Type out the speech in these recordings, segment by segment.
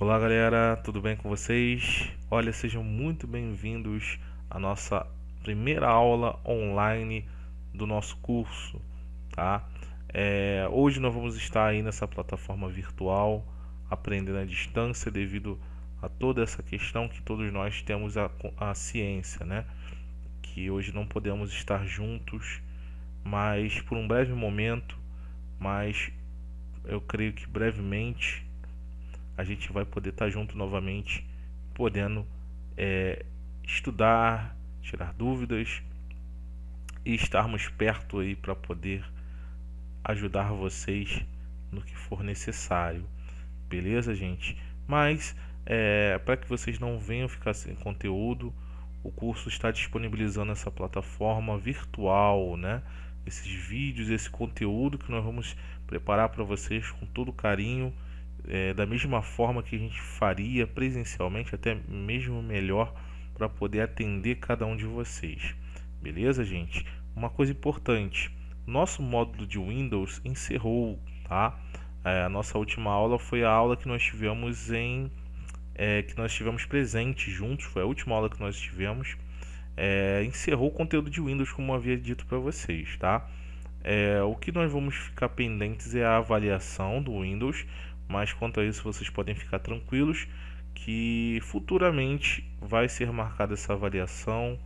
Olá galera, tudo bem com vocês? Olha, sejam muito bem-vindos à nossa primeira aula online do nosso curso, tá? Hoje nós vamos estar aí nessa plataforma virtual, aprendendo à distância devido a toda essa questão que todos nós temos a ciência, né? Que hoje não podemos estar juntos, mas por um breve momento, mas eu creio que brevemente a gente vai poder estar junto novamente, podendo estudar, tirar dúvidas e estarmos perto aí para poder ajudar vocês no que for necessário, beleza, gente? Mas para que vocês não venham ficar sem conteúdo, o curso está disponibilizando essa plataforma virtual, né? Esses vídeos, esse conteúdo que nós vamos preparar para vocês com todo carinho. Da mesma forma que a gente faria presencialmente, até mesmo melhor, para poder atender cada um de vocês. Beleza, gente? Uma coisa importante, nosso módulo de Windows encerrou, tá? A nossa última aula foi a aula que nós tivemos presentes juntos, foi a última aula que nós tivemos. Encerrou o conteúdo de Windows, como eu havia dito para vocês, tá? O que nós vamos ficar pendentes é a avaliação do Windows, mas quanto a isso vocês podem ficar tranquilos que futuramente vai ser marcada essa avaliação.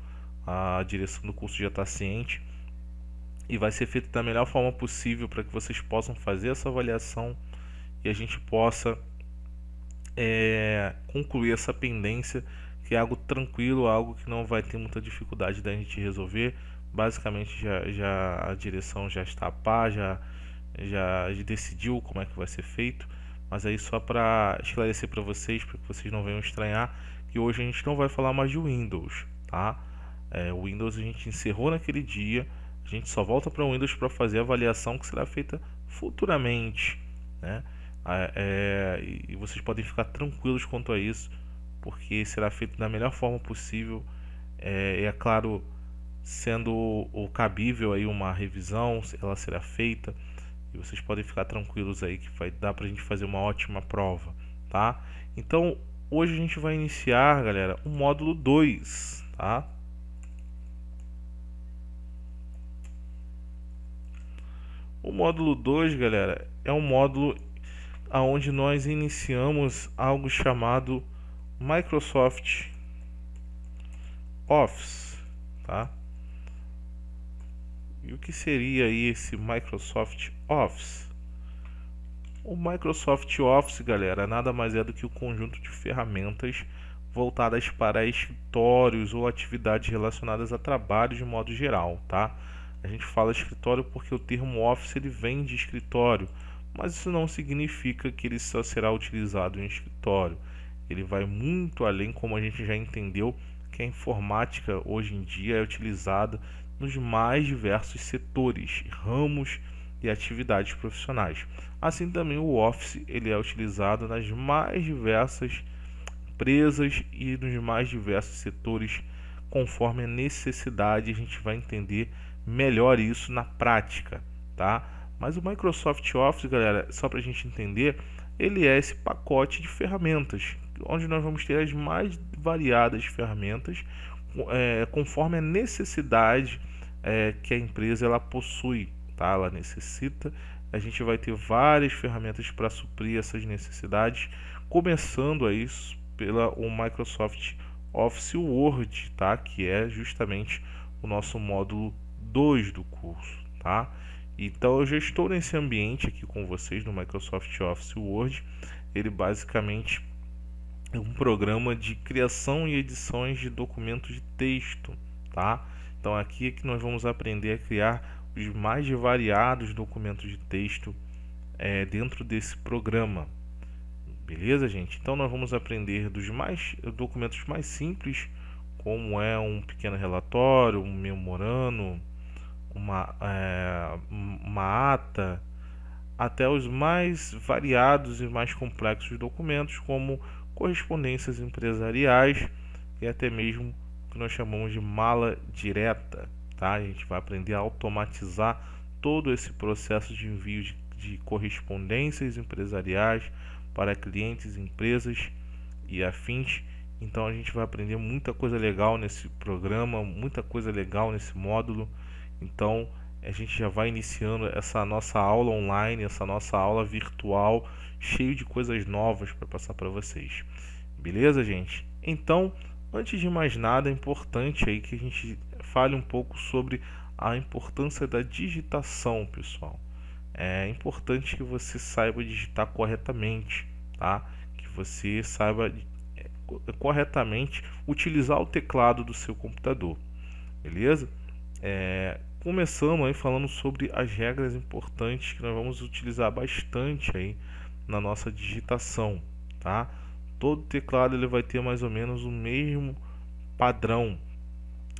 A direção do curso já está ciente e vai ser feito da melhor forma possível para que vocês possam fazer essa avaliação e a gente possa concluir essa pendência, que é algo tranquilo, algo que não vai ter muita dificuldade da gente resolver. Basicamente já a direção já está a par, já decidiu como é que vai ser feito. Mas aí só para esclarecer para vocês não venham estranhar, que hoje a gente não vai falar mais de Windows, tá? O Windows a gente encerrou naquele dia, a gente só volta para o Windows para fazer a avaliação que será feita futuramente, né? E vocês podem ficar tranquilos quanto a isso, porque será feito da melhor forma possível. É claro, sendo o cabível aí uma revisão, ela será feita. E vocês podem ficar tranquilos aí que vai dar pra gente fazer uma ótima prova, tá? Então, hoje a gente vai iniciar, galera, o módulo 2, tá? O módulo 2, galera, é um módulo onde nós iniciamos algo chamado Microsoft Office, tá? E o que seria aí esse Microsoft Office? O Microsoft Office, galera, nada mais é do que o conjunto de ferramentas voltadas para escritórios ou atividades relacionadas a trabalho de modo geral, tá? A gente fala escritório porque o termo Office ele vem de escritório, mas isso não significa que ele só será utilizado em escritório. Ele vai muito além, como a gente já entendeu, que a informática hoje em dia é utilizada nos mais diversos setores, ramos e atividades profissionais. Assim também o Office ele é utilizado nas mais diversas empresas e nos mais diversos setores, conforme a necessidade. A gente vai entender melhor isso na prática, tá? Mas o Microsoft Office, galera, só para a gente entender, ele é esse pacote de ferramentas, onde nós vamos ter as mais variadas ferramentas, conforme a necessidade que a empresa ela possui, tá? Ela necessita. A gente vai ter várias ferramentas para suprir essas necessidades, começando aí o Microsoft Office Word, tá? Que é justamente o nosso módulo 2 do curso, tá? Então eu já estou nesse ambiente aqui com vocês no Microsoft Office Word. Ele basicamente é um programa de criação e edições de documentos de texto, tá? Então aqui é que nós vamos aprender a criar os mais variados documentos de texto dentro desse programa. Beleza, gente? Então nós vamos aprender dos documentos mais simples, como é um pequeno relatório, um memorando, uma ata, até os mais variados e mais complexos documentos, como correspondências empresariais e até mesmo o que nós chamamos de mala direta, tá? A gente vai aprender a automatizar todo esse processo de envio de correspondências empresariais para clientes, empresas e afins. Então a gente vai aprender muita coisa legal nesse programa, muita coisa legal nesse módulo. Então a gente já vai iniciando essa nossa aula online, essa nossa aula virtual, cheio de coisas novas para passar para vocês. Beleza, gente? Então, antes de mais nada, é importante aí que a gente fale um pouco sobre a importância da digitação, pessoal. É importante que você saiba digitar corretamente, tá? Que você saiba corretamente utilizar o teclado do seu computador, beleza? Começamos aí falando sobre as regras importantes que nós vamos utilizar bastante aí na nossa digitação, tá? Todo teclado ele vai ter mais ou menos o mesmo padrão,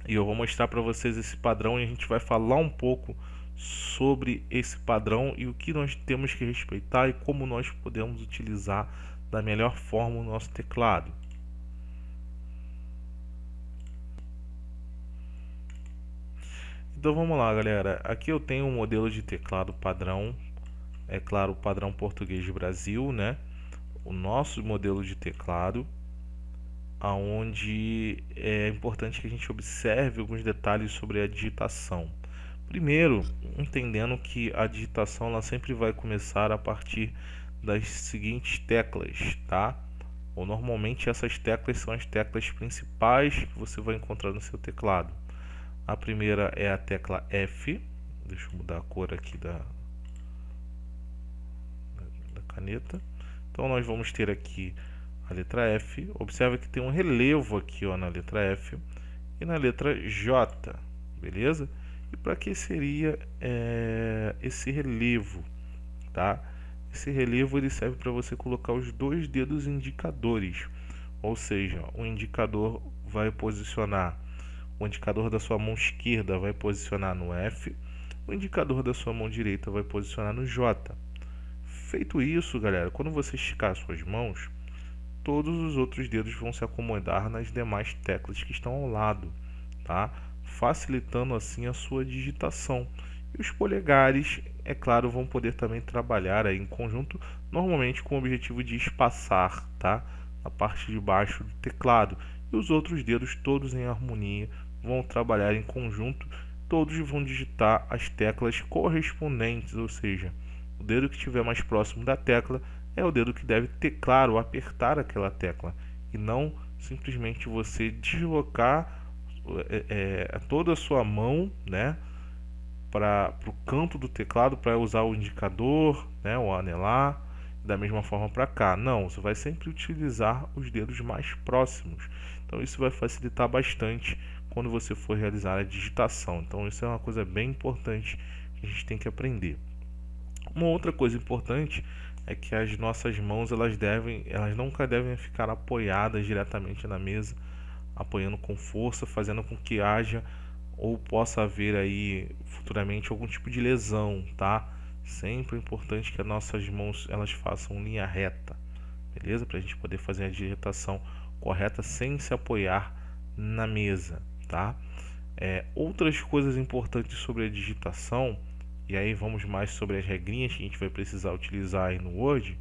e eu vou mostrar para vocês esse padrão e a gente vai falar um pouco sobre esse padrão e o que nós temos que respeitar e como nós podemos utilizar da melhor forma o nosso teclado. Então vamos lá, galera. Aqui eu tenho um modelo de teclado padrão, é claro, o padrão português do Brasil, né? O nosso modelo de teclado, aonde é importante que a gente observe alguns detalhes sobre a digitação. Primeiro, entendendo que a digitação ela sempre vai começar a partir das seguintes teclas, tá? Ou normalmente essas teclas são as teclas principais que você vai encontrar no seu teclado. A primeira é a tecla F. Deixa eu mudar a cor aqui da caneta. Então nós vamos ter aqui a letra F. Observe que tem um relevo aqui, ó, na letra F e na letra J, beleza? E para que seria esse relevo, tá? Esse relevo ele serve para você colocar os dois dedos indicadores, ou seja, o indicador vai posicionar, o indicador da sua mão esquerda vai posicionar no F, o indicador da sua mão direita vai posicionar no J. Feito isso, galera, quando você esticar suas mãos, todos os outros dedos vão se acomodar nas demais teclas que estão ao lado, tá? Facilitando assim a sua digitação. E os polegares, é claro, vão poder também trabalhar aí em conjunto, normalmente com o objetivo de espaçar, tá? A parte de baixo do teclado. E os outros dedos, todos em harmonia, vão trabalhar em conjunto, todos vão digitar as teclas correspondentes, ou seja, o dedo que estiver mais próximo da tecla é o dedo que deve teclar ou apertar aquela tecla, e não simplesmente você deslocar toda a sua mão, né, para o canto do teclado para usar o indicador, né, o anelar, da mesma forma para cá. Não, você vai sempre utilizar os dedos mais próximos. Então isso vai facilitar bastante quando você for realizar a digitação. Então isso é uma coisa bem importante que a gente tem que aprender. Uma outra coisa importante é que as nossas mãos elas nunca devem ficar apoiadas diretamente na mesa, apoiando com força, fazendo com que haja ou possa haver aí futuramente algum tipo de lesão, tá? Sempre é importante que as nossas mãos elas façam linha reta, beleza? Para a gente poder fazer a digitação correta sem se apoiar na mesa, tá? Outras coisas importantes sobre a digitação, e aí vamos mais sobre as regrinhas que a gente vai precisar utilizar aí no Word,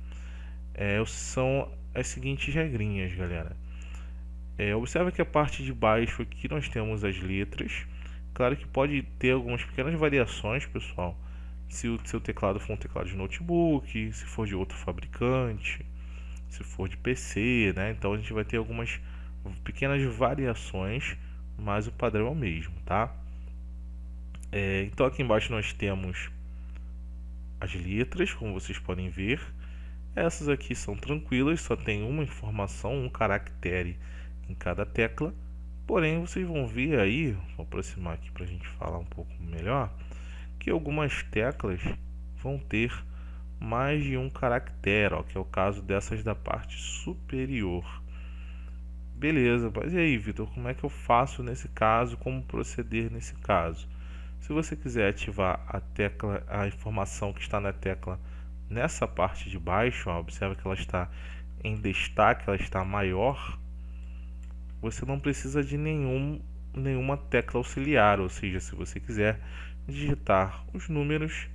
são as seguintes regrinhas, galera. Observe que a parte de baixo aqui nós temos as letras. Claro que pode ter algumas pequenas variações, pessoal, se o seu teclado for um teclado de notebook, se for de outro fabricante, se for de PC, né? Então a gente vai ter algumas pequenas variações, mas o padrão é o mesmo, tá? Então aqui embaixo nós temos as letras, como vocês podem ver. Essas aqui são tranquilas, só tem uma informação, um caractere em cada tecla. Porém, vocês vão ver aí, vou aproximar aqui para a gente falar um pouco melhor, que algumas teclas vão ter mais de um caractere, ó, que é o caso dessas da parte superior. Beleza, mas e aí, Vitor, como é que eu faço nesse caso? Como proceder nesse caso? Se você quiser ativar a informação que está na tecla nessa parte de baixo, ó, observa que ela está em destaque, ela está maior. Você não precisa de nenhuma tecla auxiliar, ou seja, se você quiser digitar os números,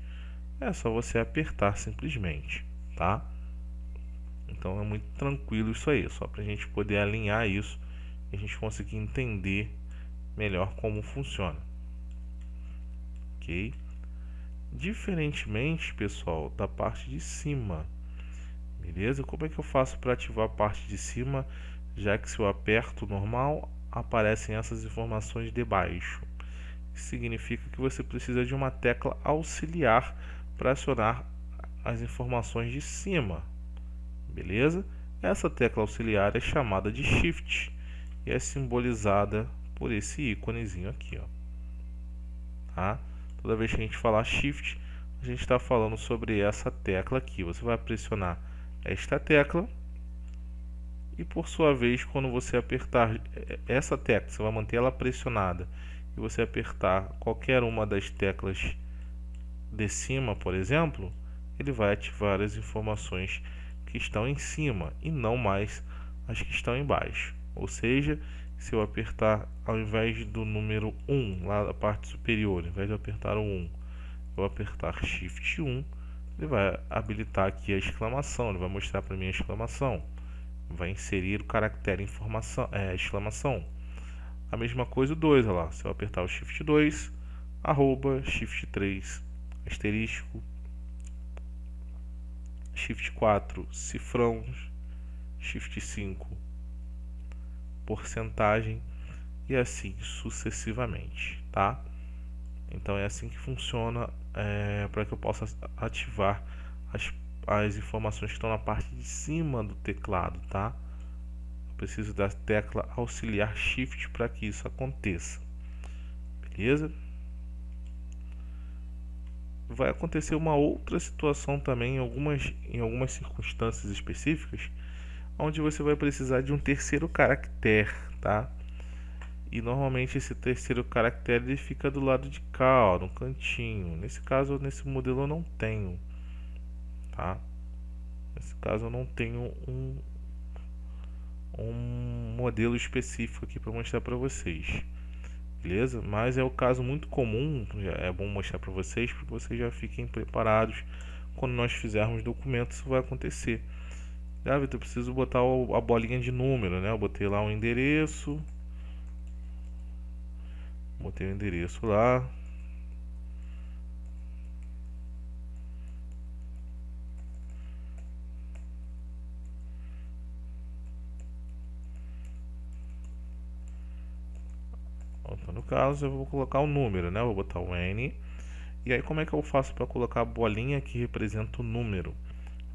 é só você apertar simplesmente, tá? Então é muito tranquilo isso aí, só para a gente poder alinhar isso e a gente conseguir entender melhor como funciona, ok? Diferentemente, pessoal, da parte de cima, beleza? Como é que eu faço para ativar a parte de cima, já que se eu aperto normal, aparecem essas informações de baixo? Isso significa que você precisa de uma tecla auxiliar para acionar as informações de cima, beleza? Essa tecla auxiliar é chamada de Shift e é simbolizada por esse íconezinho aqui, ó, tá? Toda vez que a gente falar Shift, a gente está falando sobre essa tecla aqui. Você vai pressionar esta tecla e, por sua vez, quando você apertar essa tecla, você vai manter ela pressionada e você apertar qualquer uma das teclas de cima, por exemplo, ele vai ativar as informações que estão em cima e não mais as que estão embaixo. Ou seja, se eu apertar, ao invés do número 1 lá da parte superior, ao invés de apertar o 1, eu apertar Shift 1, ele vai habilitar aqui a exclamação, ele vai mostrar para mim a exclamação, vai inserir o caractere exclamação. A mesma coisa o 2, olha lá, se eu apertar o Shift 2, arroba, Shift 3, asterisco, Shift 4, cifrão, Shift 5, porcentagem e assim sucessivamente, tá? Então é assim que funciona para que eu possa ativar as informações que estão na parte de cima do teclado, tá? Eu preciso da tecla auxiliar Shift para que isso aconteça, beleza? Vai acontecer uma outra situação também em algumas circunstâncias específicas, onde você vai precisar de um terceiro caractere, tá? E normalmente esse terceiro caractere ele fica do lado de cá, ó, no cantinho. Nesse caso, nesse modelo eu não tenho, tá? Nesse caso eu não tenho um modelo específico aqui para mostrar para vocês, beleza? Mas é o caso muito comum, é bom mostrar para vocês já fiquem preparados. Quando nós fizermos documentos, isso vai acontecer. Ah, Vitor, eu preciso botar a bolinha de número, né? Eu botei lá um endereço. Botei o endereço lá. Então, no caso, eu vou colocar o número, né? Eu vou botar o N. E aí, como é que eu faço para colocar a bolinha que representa o número?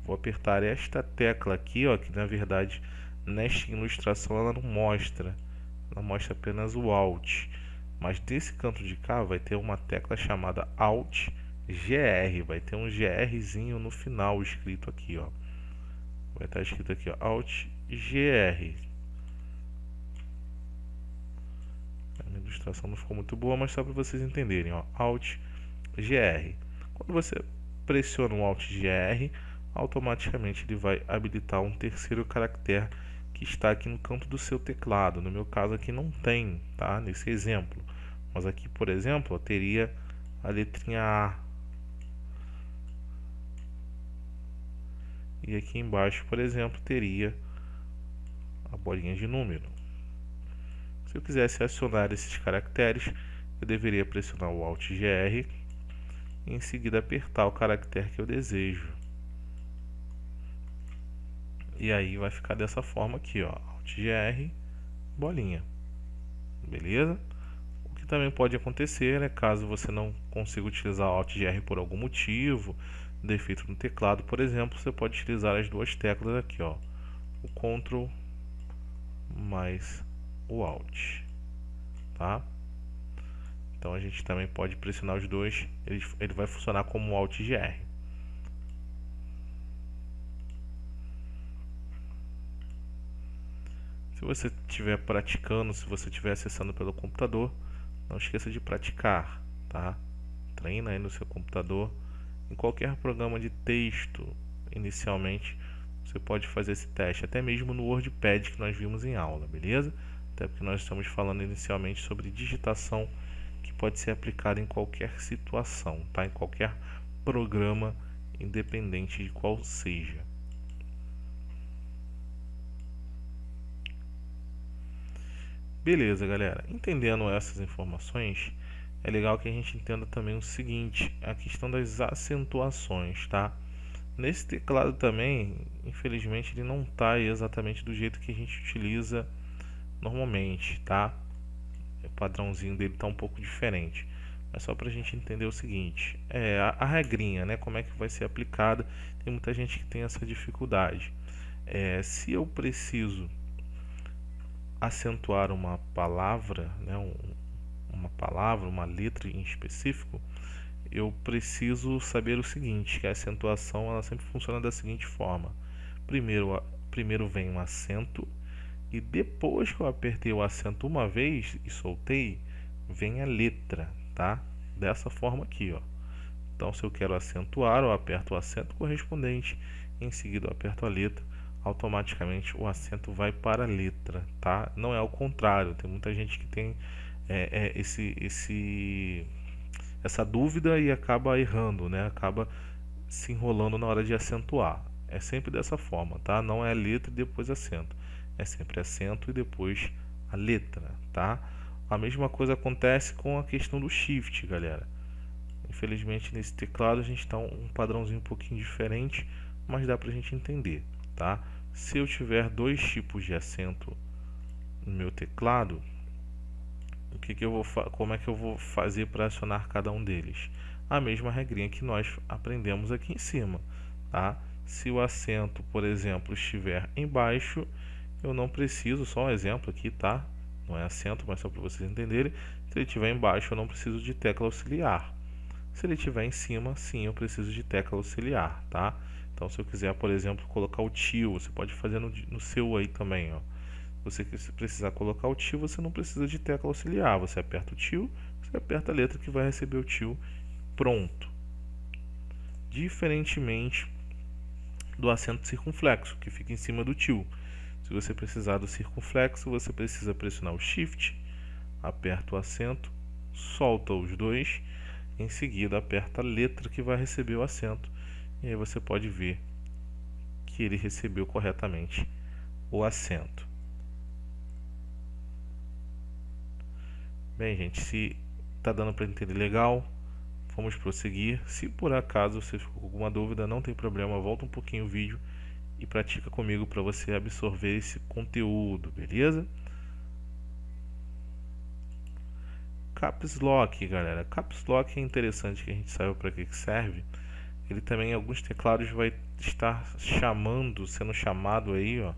Vou apertar esta tecla aqui, ó, que na verdade nesta ilustração ela não mostra. Ela mostra apenas o Alt. Mas desse canto de cá vai ter uma tecla chamada Alt GR. Vai ter um GRzinho no final escrito aqui, ó. Vai estar escrito aqui, ó, Alt GR. A minha ilustração não ficou muito boa, mas só para vocês entenderem, ó, Alt GR. Quando você pressiona o Alt GR, automaticamente ele vai habilitar um terceiro caractere que está aqui no canto do seu teclado. No meu caso aqui não tem, tá? Nesse exemplo. Mas aqui, por exemplo, eu teria a letrinha A. E aqui embaixo, por exemplo, teria a bolinha de número. Se eu quisesse acionar esses caracteres, eu deveria pressionar o Alt GR e em seguida apertar o caractere que eu desejo. E aí vai ficar dessa forma aqui, ó, Alt GR, bolinha, beleza? O que também pode acontecer, né, caso você não consiga utilizar Alt GR por algum motivo, defeito no teclado, por exemplo, você pode utilizar as duas teclas aqui, ó, o Ctrl mais o Alt, tá? Então a gente também pode pressionar os dois, ele vai funcionar como Alt GR. Se você estiver praticando, se você estiver acessando pelo computador, não esqueça de praticar, tá? Treina aí no seu computador. Em qualquer programa de texto, inicialmente, você pode fazer esse teste, até mesmo no WordPad que nós vimos em aula, beleza? Até porque nós estamos falando inicialmente sobre digitação que pode ser aplicada em qualquer situação, tá? Em qualquer programa, independente de qual seja. Beleza, galera. Entendendo essas informações, é legal que a gente entenda também o seguinte, a questão das acentuações, tá? Nesse teclado também, infelizmente, ele não está exatamente do jeito que a gente utiliza normalmente, tá? O padrãozinho dele está um pouco diferente. Mas só para a gente entender o seguinte, a regrinha, né? Como é que vai ser aplicada? Tem muita gente que tem essa dificuldade. Se eu preciso acentuar uma palavra, né? Uma palavra, uma letra em específico, eu preciso saber o seguinte, que a acentuação ela sempre funciona da seguinte forma. Primeiro vem um acento e depois que eu apertei o acento uma vez e soltei, vem a letra, tá? Dessa forma aqui, ó. Então, se eu quero acentuar, eu aperto o acento correspondente, em seguida eu aperto a letra, automaticamente o acento vai para a letra, tá? Não é ao contrário, tem muita gente que tem essa dúvida e acaba errando, né? Acaba se enrolando na hora de acentuar. É sempre dessa forma, tá? Não é letra e depois acento. É sempre acento e depois a letra, tá? A mesma coisa acontece com a questão do shift, galera. Infelizmente nesse teclado a gente está um padrãozinho um pouquinho diferente, mas dá pra gente entender, tá? Se eu tiver dois tipos de acento no meu teclado, como é que eu vou fazer para acionar cada um deles? A mesma regrinha que nós aprendemos aqui em cima, tá? Se o acento, por exemplo, estiver embaixo, eu não preciso, só um exemplo aqui, tá? Não é acento, mas só para vocês entenderem. Se ele estiver embaixo, eu não preciso de tecla auxiliar. Se ele estiver em cima, sim, eu preciso de tecla auxiliar, tá? Então, se eu quiser, por exemplo, colocar o tio, você pode fazer no seu aí também, ó. Se você precisar colocar o tio, você não precisa de tecla auxiliar. Você aperta o tio, você aperta a letra que vai receber o tio, pronto. Diferentemente do acento circunflexo, que fica em cima do tio. Se você precisar do circunflexo, você precisa pressionar o Shift, aperta o acento, solta os dois, em seguida aperta a letra que vai receber o acento. E aí você pode ver que ele recebeu corretamente o acento. Bem, gente, se está dando para entender legal, vamos prosseguir. Se por acaso você ficou com alguma dúvida, não tem problema, volta um pouquinho o vídeo e pratica comigo para você absorver esse conteúdo, beleza? Caps Lock, galera. Caps Lock é interessante que a gente saiba para que serve. Ele também em alguns teclados vai estar sendo chamado aí, ó,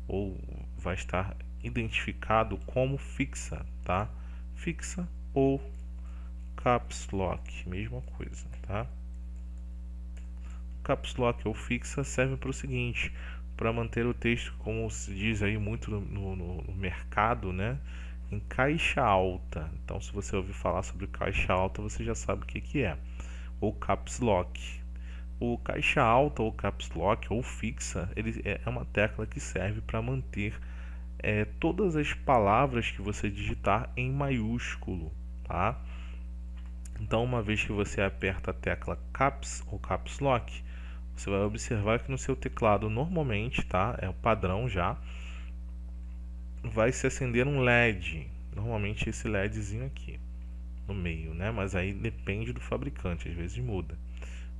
ou vai estar identificado como fixa, tá? Fixa ou Caps Lock, mesma coisa, tá? Caps Lock ou fixa serve para o seguinte, para manter o texto, como se diz aí muito no mercado, né, em caixa alta. Então, se você ouvir falar sobre caixa alta, você já sabe o que é, ou Caps Lock. O caixa alta ou Caps Lock ou fixa, ele é uma tecla que serve para manter todas as palavras que você digitar em maiúsculo, tá? Então, uma vez que você aperta a tecla Caps ou Caps Lock, você vai observar que no seu teclado normalmente, tá? É o padrão já, vai se acender um LED. Normalmente esse LEDzinho aqui no meio, né? Mas aí depende do fabricante, às vezes muda.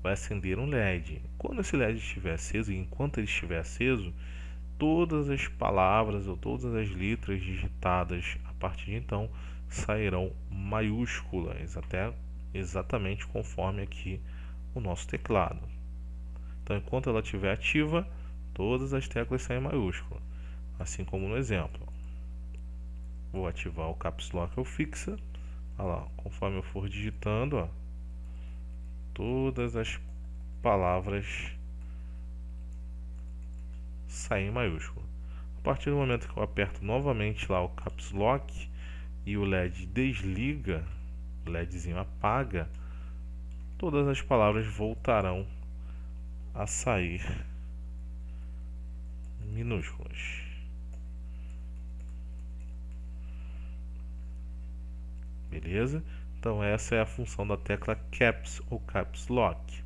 Vai acender um LED. Quando esse LED estiver aceso e enquanto ele estiver aceso, todas as palavras ou todas as letras digitadas a partir de então sairão maiúsculas, até exatamente conforme aqui o nosso teclado. Então, enquanto ela estiver ativa, todas as teclas saem maiúsculas, assim como no exemplo. Vou ativar o Caps Lock ou fixa. Olha lá, conforme eu for digitando, ó, todas as palavras saem em maiúsculo. A partir do momento que eu aperto novamente lá o Caps Lock e o LED desliga, o LEDzinho apaga, todas as palavras voltarão a sair minúsculas. Beleza? Então essa é a função da tecla Caps ou Caps Lock.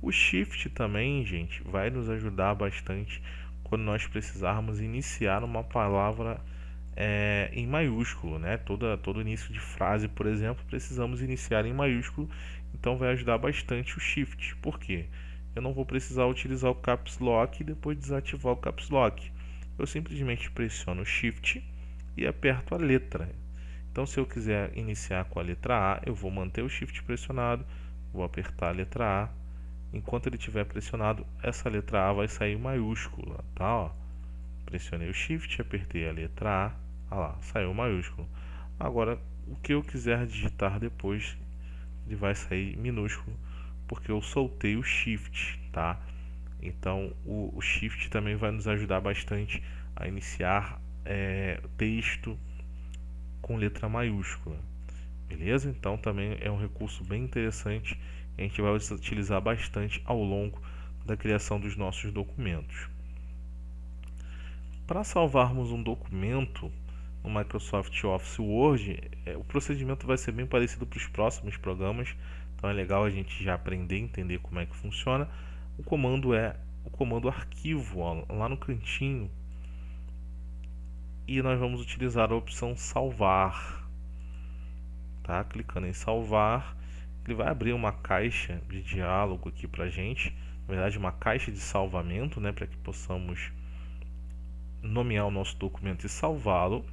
O Shift também, gente, vai nos ajudar bastante quando nós precisarmos iniciar uma palavra em maiúsculo, né? Todo início de frase, por exemplo, precisamos iniciar em maiúsculo, então vai ajudar bastante o Shift. Por quê? Eu não vou precisar utilizar o Caps Lock e depois desativar o Caps Lock. Eu simplesmente pressiono o Shift e aperto a letra. Então, se eu quiser iniciar com a letra A, eu vou manter o Shift pressionado, vou apertar a letra A. Enquanto ele estiver pressionado, essa letra A vai sair maiúscula, tá? Ó, pressionei o Shift, apertei a letra A, olha lá, saiu maiúsculo. Agora, o que eu quiser digitar depois, ele vai sair minúsculo, porque eu soltei o Shift, tá? Então, o Shift também vai nos ajudar bastante a iniciar texto com letra maiúscula, beleza? Então, também é um recurso bem interessante, a gente vai utilizar bastante ao longo da criação dos nossos documentos. Para salvarmos um documento no Microsoft Office Word, o procedimento vai ser bem parecido para os próximos programas, então é legal a gente já aprender a entender como é que funciona. O comando é o comando arquivo, ó, lá no cantinho, e nós vamos utilizar a opção salvar, tá? Clicando em salvar, ele vai abrir uma caixa de diálogo aqui para a gente, na verdade uma caixa de salvamento, né, para que possamos nomear o nosso documento e salvá-lo,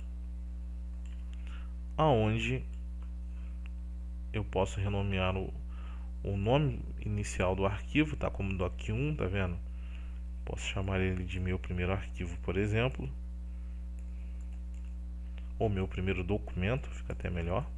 aonde eu posso renomear o nome inicial do arquivo, tá? Como doc1, tá vendo? Posso chamar ele de meu primeiro arquivo, por exemplo, ou meu primeiro documento, fica até melhor.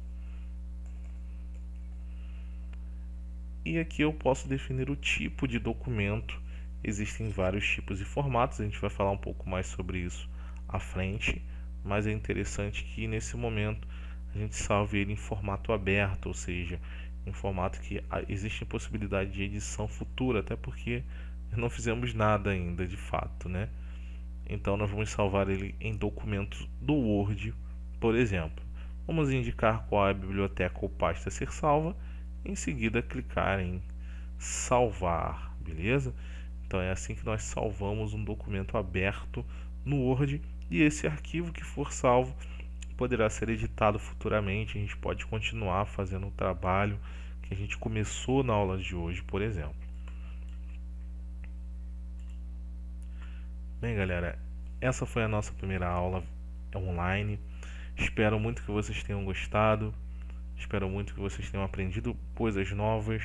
E aqui eu posso definir o tipo de documento. Existem vários tipos e formatos, a gente vai falar um pouco mais sobre isso à frente, mas é interessante que nesse momento a gente salve ele em formato aberto, ou seja, em formato que existe possibilidade de edição futura, até porque não fizemos nada ainda de fato, né? Então nós vamos salvar ele em documentos do Word, por exemplo. Vamos indicar qual é a biblioteca ou pasta a ser salva, em seguida clicar em salvar, beleza? Então é assim que nós salvamos um documento aberto no Word, e esse arquivo que for salvo poderá ser editado futuramente. A gente pode continuar fazendo o trabalho que a gente começou na aula de hoje, por exemplo. Bem, galera, essa foi a nossa primeira aula online. Espero muito que vocês tenham gostado. Espero muito que vocês tenham aprendido coisas novas.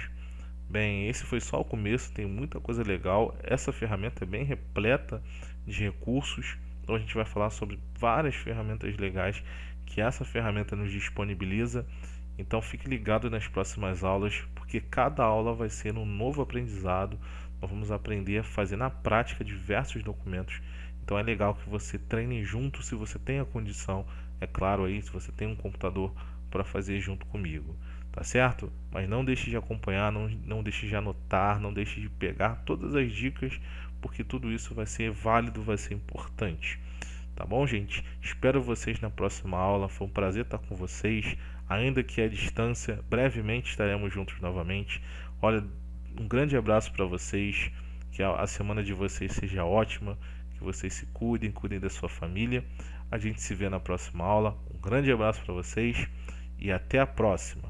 Bem, esse foi só o começo, tem muita coisa legal. Essa ferramenta é bem repleta de recursos. Então a gente vai falar sobre várias ferramentas legais que essa ferramenta nos disponibiliza. Então fique ligado nas próximas aulas, porque cada aula vai ser um novo aprendizado. Nós vamos aprender a fazer na prática diversos documentos. Então é legal que você treine junto, se você tem a condição, é claro aí, se você tem um computador para fazer junto comigo, tá certo? Mas não deixe de acompanhar, não deixe de anotar, não deixe de pegar todas as dicas, porque tudo isso vai ser válido, vai ser importante. Tá bom, gente? Espero vocês na próxima aula. Foi um prazer estar com vocês, ainda que à distância. Brevemente estaremos juntos novamente. Olha, um grande abraço para vocês, que a semana de vocês seja ótima, que vocês se cuidem, cuidem da sua família. A gente se vê na próxima aula. Um grande abraço para vocês e até a próxima.